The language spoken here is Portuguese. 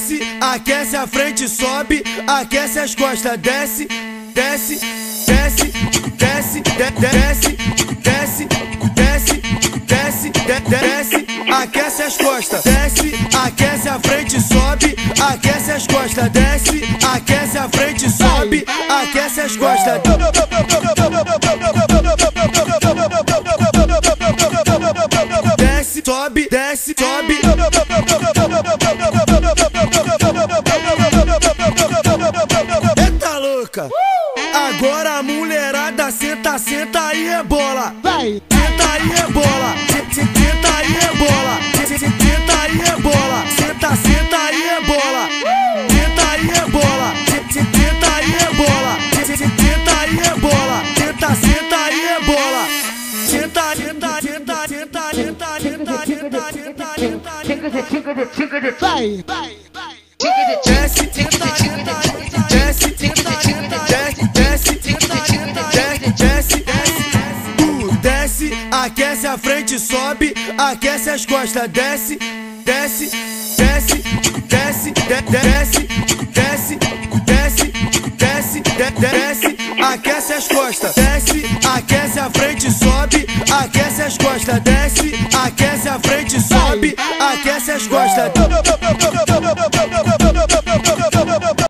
desce, aquece a frente, sobe, aquece as costas, desce, desce, desce, desce, desce, desce, desce, desce, desce, aquece as costas, desce, aquece a frente, sobe, aquece as costas, desce, aquece a frente, sobe, aquece as costas. Desce, sobe, desce, sobe. Eita louca! Agora a mulherada senta, senta e rebola. Vai! Senta e rebola. Senta e rebola. Senta e rebola. Senta, senta e rebola. Senta e rebola. Senta e rebola. Senta e rebola. Senta, senta e rebola. Senta, senta, senta, senta, senta, senta, senta, senta, senta. Vai! Desce, senta, senta, desce, senta, senta, desce, senta, senta, desce, desce, desce, aquece a frente, sobe, aquece as costas, desce, desce, desce, desce, desce, desce, desce, desce, desce, aquece as costas, desce, aquece a frente, sobe, aquece as costas, desce, aquece a frente, sobe, aquece as costas.